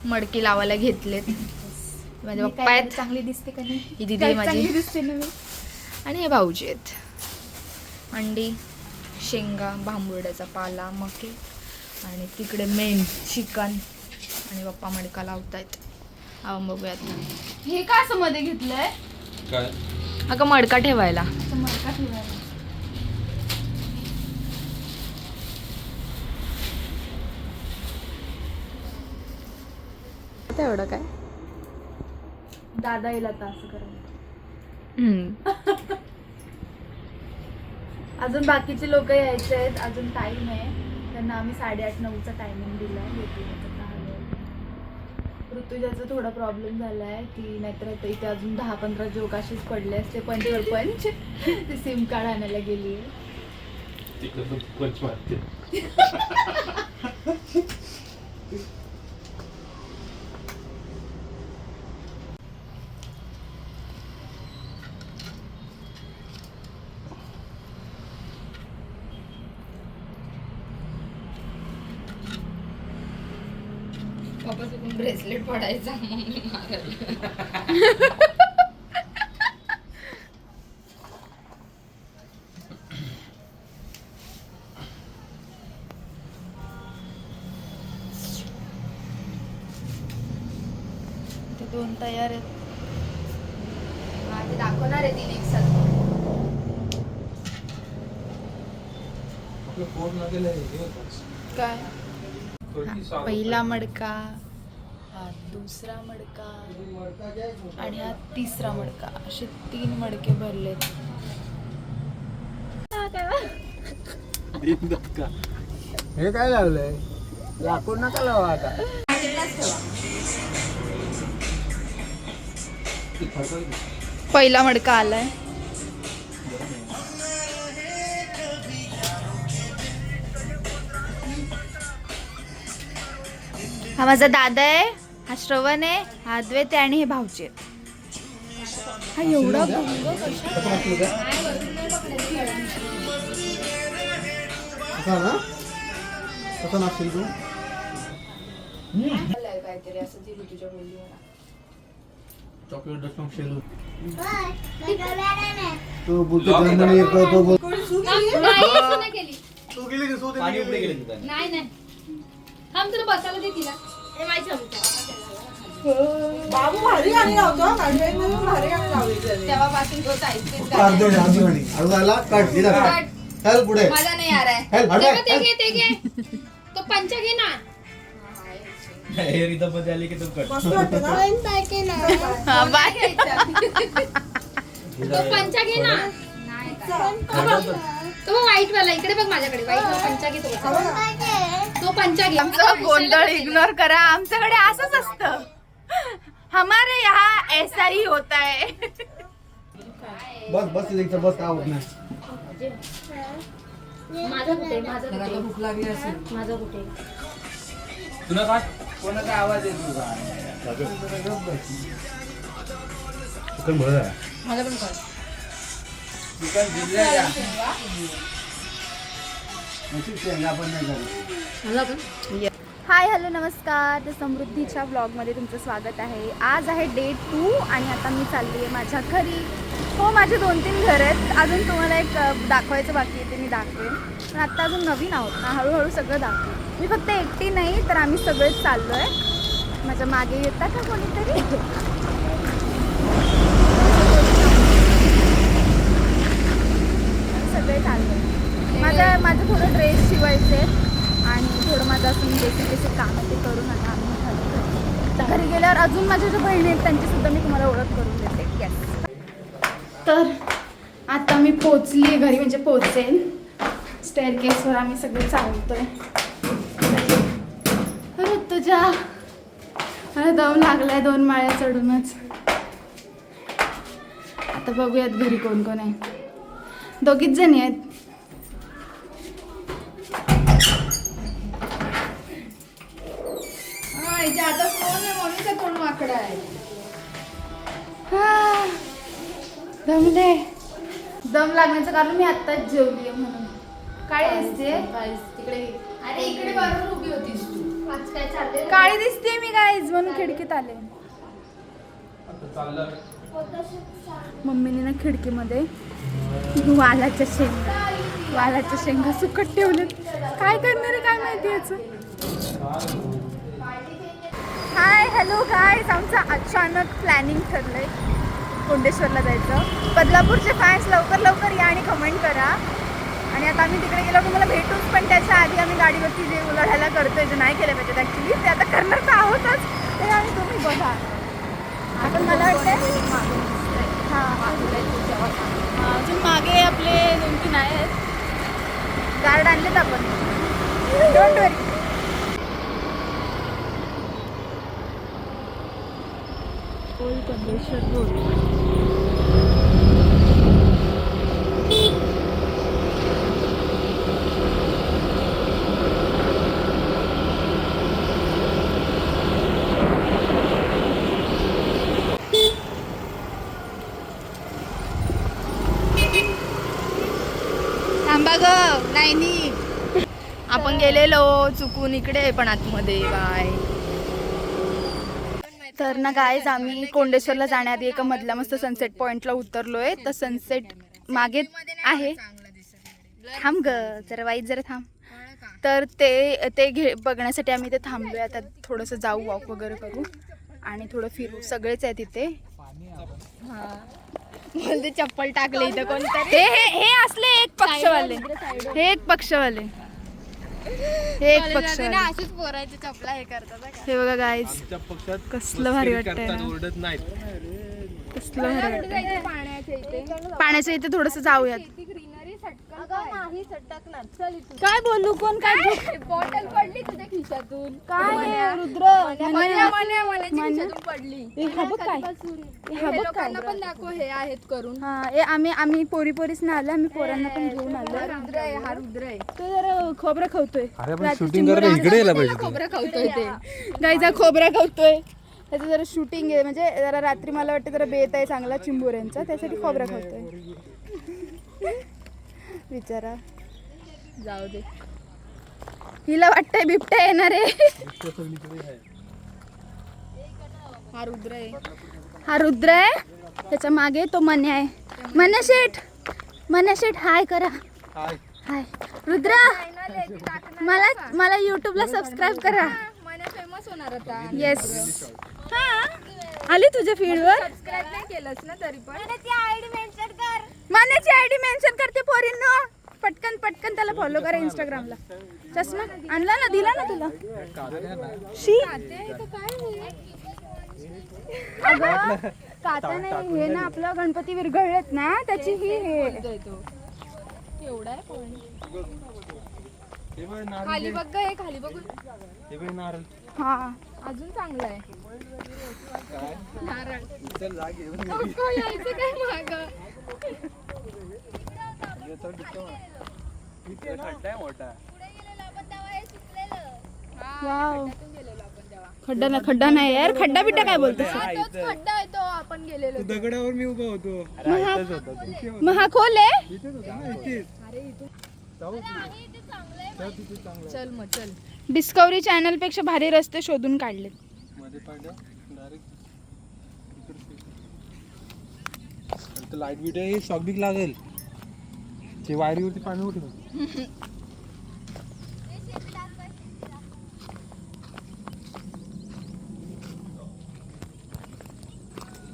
मडकी लावायला घेतलेत. माझे पप्पा आहेत. चांगली दिसते का नाही? ही दीदी आहे माझी. चांगली दिसते ना मी. आणि हे भाऊजी आहेत. अंडी, शेंगा, भांबुर्ड्याचा पाला, मके आणि तिकडे मेन चिकन आणि पप्पा मडका लावतायत. आपण बघूयात. हे का असं मध्ये घेतलंय? काय अगं मडका ठेवायला. मडका ठेवायला. एवढं काय दादा येईल आता असं करायला. अजून बाकीचे लोक यायचे आहेत. अजून टाइम आहे. त्यांना आम्ही 8:30-9चा टायमिंग दिला आहे. ऋतुजाचा थोडा प्रॉब्लेम झालाय की नाहीतर इथे अजून 10-15 जोक असेच पडले असते. पंचवर पंच ते सिम कार्ड आणायला गेली आहे. पप्पा चुकून ब्रेसलेट पडायचा मम्मी ते 2 तयार आहेत. ते दाखवणार आहे 3 एक साथ. काय? पहिला मडका, हा दुसरा मडका आणि हा तिसरा मडका. असे 3 मडके भरलेत. हे काय लावलंय? लाकूड नका लावा आता. पहिला मडका आलाय. हा माझा दादा आहे, हा श्रवण आहे, हा अद्वैत आहे आणि हे भाऊचे आहेत. हा एवढा गुंग कसा ना? कसा नाचशील तू? काहीतरी असं ती ऋतुजा बोलली मला. चॉकलेट डस्टॉम शेलू. तो बोलतो जर्मनी येतो तो बोल. तू गेली की सोड पाणी उडे गेले तिथे. नाही थांब तुला बसायला दे तिला. बाबू भारी गाणी लावतो. भारी गाणी लावली. तेव्हापासून तो आईस्क्रीम अर्धे आधी गाणी अडवायला काट दिला. चल पुढे. मजा नाही आ रहा है. हेल हट. ते घे तो पंचा घे ना. हे रिदम मध्ये आली की तुम कट. मस्त वाटतं ना. हा बाय. तो पंचा घे ना. तो व्हाईट वाला इकडे बघ माझ्याकडे. व्हाईट वाला पंचा घे तो पंचा घे. आमचा गोंधळ इग्नोर करा. आमच्याकडे असंच असतं. हमारे यहाँ ऐसा ही होता है. बस बस इथं बस आवड नाही. माझा कुठे भूक लागली असेल. माझा कुठे तुला काय कोणाचा आवाज येत तुझा? चिकन भरलं. मला पण कळ. चिकन जिल्ह्याच्या शेंगा पण नाही झालं. हाय हॅलो नमस्कार. तर समृद्धीच्या ब्लॉगमध्ये तुमचं स्वागत आहे. आज आहे डे 2 आणि आता मी चालली आहे माझ्या घरी. हो माझे 2-3 घर आहेत. अजून तुम्हाला एक दाखवायचं बाकी आहे ते मी दाखवेन. पण आत्ता अजून नवीन आहोत ना, हळूहळू सगळं दाखवेन. मी फक्त एकटी नाही तर आम्ही सगळेच चाललो आहे. माझ्या मागे येता का कोणीतरी? सगळे चाललो आहे. माझं थोडं ड्रेस शिवायचे आणि थोडं माझं असून बेसिक कामं ते करून आता आम्ही घरी गेल्यावर अजून माझ्या ज्या बहिणी आहेत त्यांचीसुद्धा मी तुम्हाला ओळख करून देते. येस. तर आता मी पोचली घरी, म्हणजे पोचेन. स्टेअरकेसवर आम्ही सगळे चालतोय. तुझ्या मला दम लागलाय 2 माळ्या चढूनच. आता बघूयात घरी कोण कोण आहे. 2घीच जणी आहेत. आता कोण आहे म्हणून कोण वाकडा आहे. दमले. दम लागण्याचं कारण मी आत्ताच जेवली आहे म्हणून. काय असते तिकडे? अरे इकडे बरोबर उभी होतीस तू. काळी दिसते मी गाईज म्हणून खिडकीत आले. मम्मीने ना खिडकीमध्ये वालाच्या शेंगा सुकट ठेवले. काय करणार आहे काय माहिती याचं. हाय हॅलो गाईज, आमचं अचानक प्लॅनिंग ठरलंय कोंडेश्वरला जायचं. बदलापूरचे फॅन्स लवकर या आणि कमेंट करा. आणि आता आम्ही तिकडे गेलो तुम्हाला भेटूच, पण त्याच्या आधी आम्ही गाडीवरती जे उलाढायला करतोय जे नाही केलं पाहिजे ॲक्च्युली ते आता करणार तर आहोतच. ते आणि तुम्ही बघा. आपण मला वाटतं अजून मागे आपले 2-3 आहेत. गार्ड आणलेत आपण, डोंट वरी. कोंडेश्वर रोड. थांबा ग लाईनी. आपण गेलेलो चुकून इकडे पण आतमध्ये बाय. तर ना गाईज आम्ही कोंडेश्वरला जाण्याआधी एका मधल्या मस्त सनसेट पॉइंटला उतरलोय. तर सनसेट मागे आहे. थांब ग जरा वाईट जरा थांब. तर ते बघण्यासाठी आम्ही ते थांबलोय. आता थोडंसं जाऊ वॉक वगैरे करू आणि थोडं फिरू. सगळेच आहे तिथे. बोलते चप्पल टाकले इथं कोणतरी. हे असले एक पक्षवाले, हे एक पक्षवाले, हे एक पक्षवाले. अशीच पोरायचे चपला हे करतात. हे बघा गाईज कसलं भारी वाटतंय, कसलं भारी वाटतंय. पाण्याच्या इथे थोडस जाऊयात. काय बोलू कोण काय बॉटल पडली तुझ्या खिशातून. काय रुद्र पडली. पण दाखव हे आहेत करून. आम्ही पोरी पोरीच ना आलो. आम्ही पोरांना पण घेऊन आलो. हा रुद्र आहे तो जरा खोबरं खावतोय. खोबरं खावतोय ते गाईचा खोबरा खावतोय. त्याचं जरा शूटिंग आहे म्हणजे जरा रात्री मला वाटतं जरा बेत आहे चांगला चिंबोऱ्यांचा, त्यासाठी खोबरा खावतोय. विचारा जाऊ दे. हिला वाटतंय बिबट्या येणार आहे. हा रुद्र आहे, हा रुद्र आहे. त्याच्या मागे तो मन्या आहे. मन्या शेठ हाय करा. हाय रुद्र. मला युट्यूबला सबस्क्राईब करा. फेमस होणार आता. येस. हा आली तुझ्या फीडवर. सबस्क्राईब नाही केलंस ना तरी पण. मन्याची आयडी मेन्शन करते पोरींनो. पटकन त्याला फॉलो करा इंस्टाग्रामला. चष्मा आणला ना, दिला ना तुला. शी अगं काता नाही हे ना आपलं गणपती विरघळलेत ना त्याची ही हे एवढा आहे. खाली बघ हे खाली बघून. हा अजून चांगलं आहे. नारळ यायचं काय माग. खड्डा नाही यार. खड्डा बिड्डा काय बोलतो. खड्डा आहे तो आपण गेलेलो. दगडावर मी उभा होतो. मग हा खोल आहे. चल मग चल. डिस्कवरी चॅनल पेक्षा भारी रस्ते शोधून काढलेत. लाईट बीट आहे शॉक बिक लागेल. ते वायरीवरती पाणी उठलं.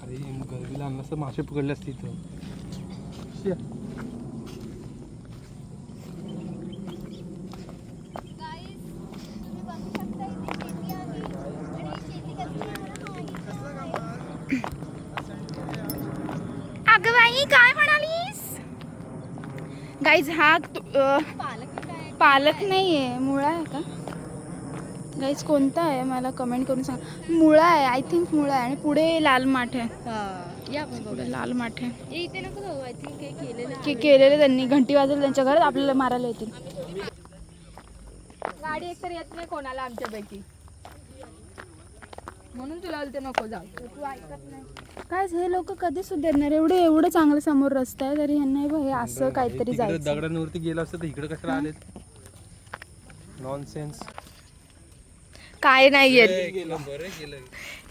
अरे गरबीला आणलं असतं मासे पकडले असते इथं. अगं बाई काय म्हणालीस. गाईज हा पालक नाहीये, मुळा आहे का गाईज. कोणता आहे मला कमेंट करून सांग. मुळा आहे आय थिंक, मुळा आहे. आणि पुढे लाल माठ आहे. पुढे लाल माठ आहे. केलेले त्यांनी. घंटी वाजवली त्यांच्या घरात. आपल्याला मारायला येतील. गाडी एकतर येत नाही कोणाला आमच्यापैकी, म्हणून तुला बोलते नको जाऊ. तू ऐकत नाही. काय हे लोक कधी सुधारणार. एवढं चांगलं समोर रस्ता आहे तरी यांना हे असं काहीतरी जायचं. दगडांवरती गेलं असतं तर इकडे कशाला आलेत. नॉनसेन्स. काय नाहीयेत गेलं बरं गेलं.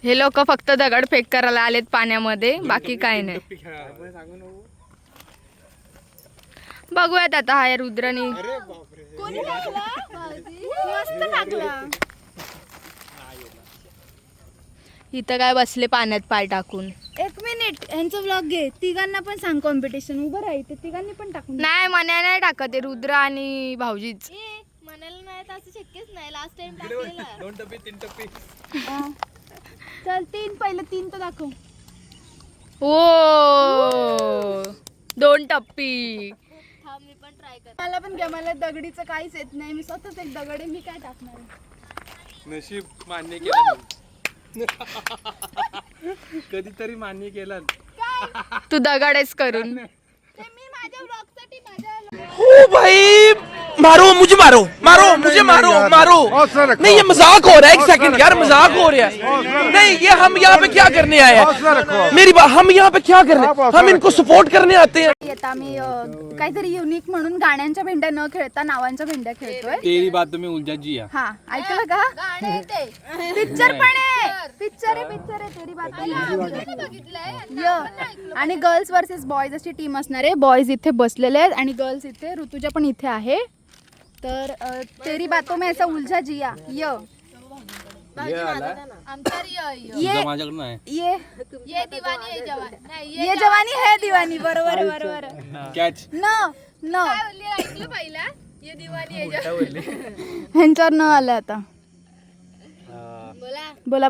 हे लोक फक्त दगड फेक करायला आलेत पाण्यामध्ये, बाकी काय नाही. सांगू नको. बघूयात आता हा रुद्रानी अरे बापरे. मस्त टाकला. इथं काय बसले पाण्यात पाय टाकून. एक मिनिट यांचा व्लॉग घे. तिघांना पण सांग कॉम्पिटिशन उभं राहायचं, तिघांनी पण टाकून नाही मन्या नाही टाकत आहे, रुद्र आणि भाऊजीच. म्हणायला नाही तर असं शक्यच नाही. लास्ट टाइम टाकलेला. 2 टप्पे 3 टप्पे. चल 3 पहिलं 3 तर दाखव. ओ 2 टप्पी. मी पण ट्राय कर. मला पण घ्या. मला दगडीचं काहीच येत नाही. मी स्वतःच एक दगड आहे. मी काय टाकणार आहे? नशीब मान्य केलं. कधीतरी मान्य केलं. तू दगडेच करून. ते मी माझ्या व्लॉगसाठी माझ्या ओ भाई मारो मुझे मारो मारो मुझे मारो मारो नहीं ये मजाक हो रहा है एक सेकंड यार मजाक हो रहा है नहीं ये हम यहाँ पे क्या करने आए हैं मेरी बात हम यहाँ पे क्या करने हम इनको सपोर्ट करने आते हैं आता आम्ही काहीतरी युनिक म्हणून गाण्यांच्या भेंड्या न खेळता नावांच्या भेंड्या खेळतोय. तेरी बात तुम्ही उलझा जी आहे. हा ऐकलं का? पिक्चर पण आहे. पिक्चर आहे तेरी बात बघितलंय. आणि गर्ल्स वर्सेस बॉयज अशी टीम असणार आहे. बॉयज इथे बसलेले आहेत आणि गर्ल्स इथे. ऋतुजा पण इथे आहे. तर तेरी बातों में ऐसा उलझा जिया तुझा माझ्याकडनं आहे. ये जवानी है दीवानी. बरोबर कॅच. न ह्यांच्यावर न आलं आता. बोला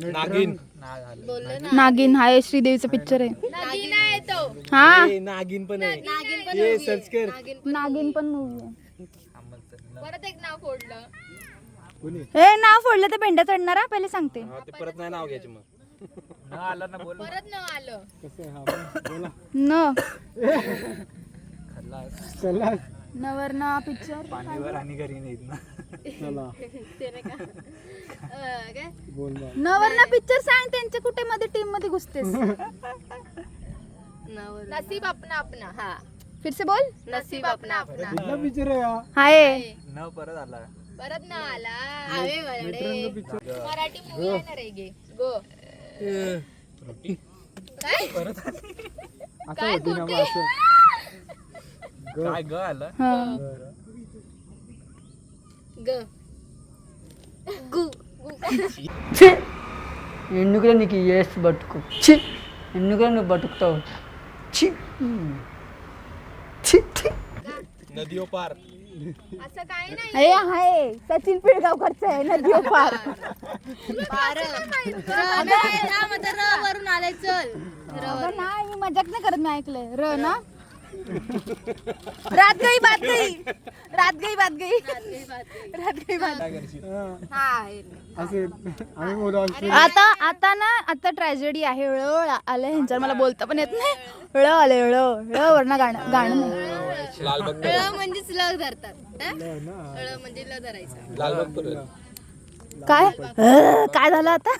नागिन. नागिन हा श्रीदेवीचा पिक्चर आहे. हा नागिन पण आहे. ये सर्च कर. नागिन पण मूवी आहे. परत एक नाव फोडलं. हे नाव फोडलं तर भेंड्या चढणार हा. पहिले सांगते. ते परत नाही नाव घ्यायचे मग. परत न आलं. न चला. नवरना पिक्चर. पाणीवर आणि घरी नाहीत ना. चला. नवरना पिक्चर सांग. त्यांच्या कुठे मध्ये टीम मध्ये घुसतेस? नसीब अपना अपना. हा फिर से बोल. नसीब अपना अपना. कुठला पिक्चर आहे हा? हाय न परत आला. परत न आला. मराठी मूवी आहे ना रे गे. गो काय असं होती ना मग असं. काय ग आलं. ग ఎందుకురా నీకు ఏస్ బతుకు ఛీ ఎందుకురా నువ్వు బతుకుతావు ఛీ ఛీ ఛీ नदियों पार. असं काय नाही. हे हाय सचिन पिळगावकरचं आहे. नदियों पार. वरून आलाय. चल अगं नाही मी मजाक नाही करत. मी ऐकलंय र ना. रात गई बात गई. आता ना ट्रॅजेडी आहे. ळ आलं ह्यांच्यावर. मला बोलता पण येत नाही. ळ आले ळ वरना गाणं नाही. लालबाग. म्हणजेच ल धरतात. म्हणजे ल धरायचं. लालबाग परळ. काय झालं आता?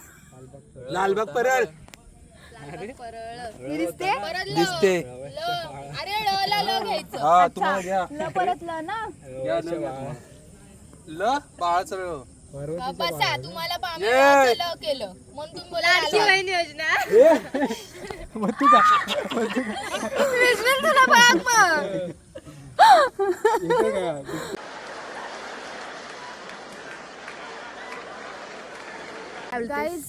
लालबाग परळ. दिसते दिसते. अरे ल ला ल घ्यायचं. हा तुम्हाला घ्या. ल परत ल ना. ल बाळाचं ल. बसा तुम्हाला पाण्याचं ल केलं म्हणून तुम्ही बोला योजना. मग तू का विसरेल तुला बघ मग. गाईज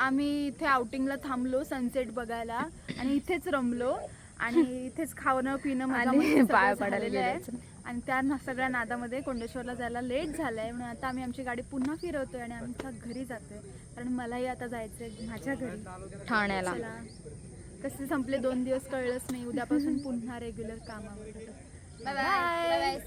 आम्ही इथे आउटिंगला थांबलो सनसेट बघायला आणि इथेच रमलो आणि इथेच खाणं पिणं पाय पडायला आहे. आणि त्या सगळ्या नादामध्ये कोंडेश्वरला जायला लेट झालंय म्हणून आता आम्ही आमची गाडी पुन्हा फिरवतोय आणि आमच्या घरी जातोय. कारण मलाही आता जायचंय माझ्या घरी ठाण्याला. चला. कसे संपले 2 दिवस कळलंच नाही. उद्यापासून पुन्हा रेग्युलर कामावर. बाय.